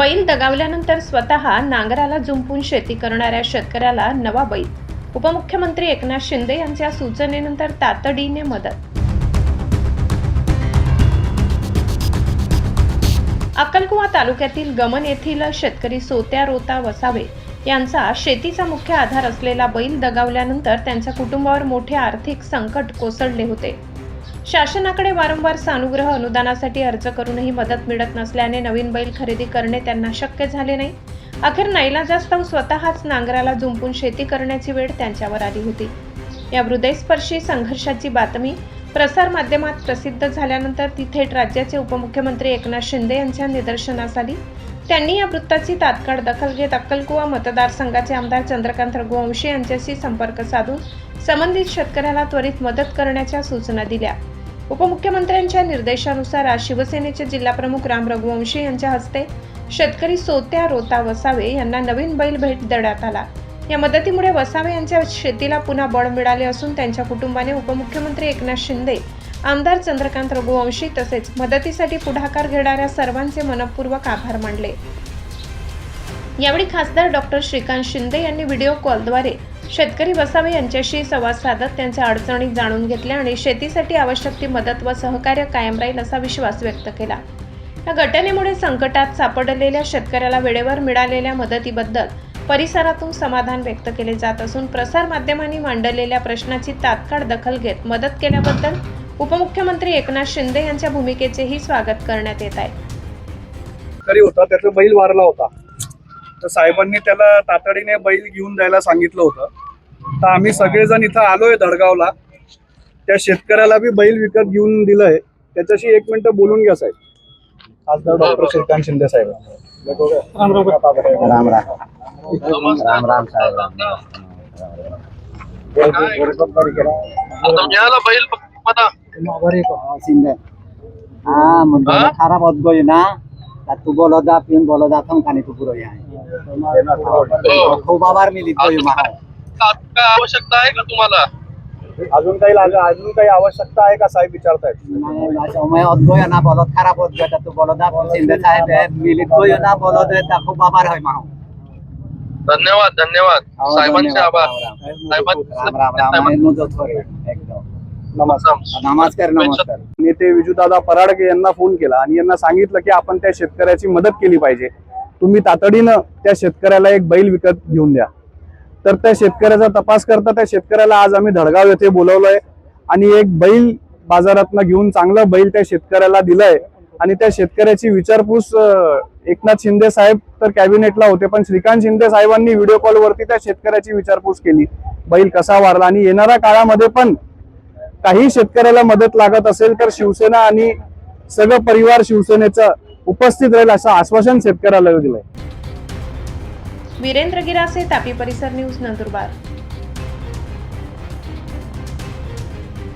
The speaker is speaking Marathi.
बैल दगावल्यानंतर स्वतः नांगराला जुंपून शेती करणाऱ्या शेतकऱ्याला नवा बैल. उपमुख्यमंत्री एकनाथ शिंदे यांच्या सूचनेनंतर तातडीने मदत. अक्कलकुवा तालुक्यातील गमन येथील शेतकरी सोत्या रोता वसावे यांचा शेतीचा मुख्य आधार असलेला बैल दगावल्यानंतर त्यांच्या कुटुंबावर मोठे आर्थिक संकट कोसळले होते. शासनाकडे वारंवार सानुग्रह अनुदानासाठी अर्ज करूनही मदत मिळत नसल्याने नवीन बैल खरेदी करणे त्यांना शक्य झाले नाही. अखेर नाईलाजास्तव स्वतःच नांगराला जुंपून शेती करण्याची वेळ त्यांच्यावर आली होती. या हृदयस्पर्शी संघर्षाची बातमी प्रसार माध्यमात प्रसिद्ध झाल्यानंतर ती थेट राज्याचे उपमुख्यमंत्री एकनाथ शिंदे यांच्या निदर्शनास आली. त्यांनी या वृत्ताची तात्काळ दखल घेत अक्कलकुवा मतदारसंघाचे आमदार चंद्रकांत रघुवंशी यांच्याशी संपर्क साधून संबंधित शेतकऱ्याला त्वरित मदत करण्याच्या सूचना दिल्या. उपमुख्यमंत्र्यांच्या निर्देशानुसार आज शिवसेनेचे जिल्हाप्रमुख राम रघुवंशी यांच्या हस्ते शेतकरी सोत्या रोता वसावे यांना नवीन बैल भेट देण्यात आला. या मदतीमुळे वसावे यांच्या शेतीला पुन्हा बळ मिळाले असून त्यांच्या कुटुंबाने उपमुख्यमंत्री एकनाथ शिंदे, आमदार चंद्रकांत रघुवंशी तसेच मदतीसाठी पुढाकार घेणाऱ्या सर्वांचे मनपूर्वक आभार मानले. यावेळी खासदार डॉक्टर श्रीकांत शिंदे यांनी व्हिडिओ कॉलद्वारे शेतकरी वसावे यांच्याशी संवाद साधत त्यांच्या अडचणी जाणून घेतल्या आणि शेतीसाठी आवश्यक ती मदत व सहकार्य कायम राहील असा विश्वास व्यक्त केला. या घटनेमुळे संकटात सापडलेल्या शेतकऱ्याला वेळेवर मिळालेल्या मदतीबद्दल परिसरातून समाधान व्यक्त केले जात असून प्रसार माध्यमांनी मांडलेल्या प्रश्नाची तात्काळ दखल घेत मदत केल्याबद्दल उपमुख्यमंत्री एकनाथ शिंदे यांच्या भूमिकेचेही स्वागत करण्यात येत आहे. होता त्याचा बैल वारला होता, तर साहेबांनी त्याला तातडीने बैल घेऊन जायला सांगितलं होतं. तर आम्ही सगळेजण इथं आलोय धडगावला. त्या शेतकऱ्याला बी बैल विकत घेऊन दिलंय. त्याच्याशी 1 मिनिट बोलून घ्या साहेब. खासदार डॉक्टर श्रीकांत शिंदे साहेब. राम राम राम राम राम साहेब. খারাপ অদ্ভুত না तू बोलदा पिऊन बोलदा थम खाने तू पुरो आहे खूप आभार मिलित काय आवश्यकता आहे का तुम्हाला? अजून काही आवश्यकता आहे का साहेब विचारतायत. मैं अद्भुत ना बोलत खराब अद्भुत तू बोलदा शिंदे साहेब मिलित ना बोलत खूप आभार आहे माहो. धन्यवाद धन्यवाद साहेबांचे आभार. नमस्कार. नेते विजूदादा पराडके यांना फोन केला आणि यांना सांगितलं की आपण त्या शेतकऱ्याची मदत केली पाहिजे. तुम्ही तातडीनं त्या शेतकऱ्याला एक बैल विकत घेऊन द्या. तर त्या शेतकऱ्याचा तपास करता त्या शेतकऱ्याला आज आम्ही धडगाव येथे बोलवलंय आणि एक बैल बाजारातनं घेऊन चांगलं बैल त्या शेतकऱ्याला दिलंय. आणि त्या शेतकऱ्याची विचारपूस एकनाथ शिंदे साहेब तर कॅबिनेटला होते, पण श्रीकांत शिंदे साहेबांनी व्हिडिओ कॉलवरती त्या शेतकऱ्याची विचारपूस केली, बैल कसा वारला. आणि येणाऱ्या काळामध्ये पण काही शेतकऱ्याला मदत लागत असेल तर शिवसेना आणि सगळं परिवार शिवसेनेचं उपस्थित राहील असं आश्वासन शेतकऱ्याला दिलंय. वीरेंद्र गिरासे, तापी परिसर न्यूज, नंदुरबार.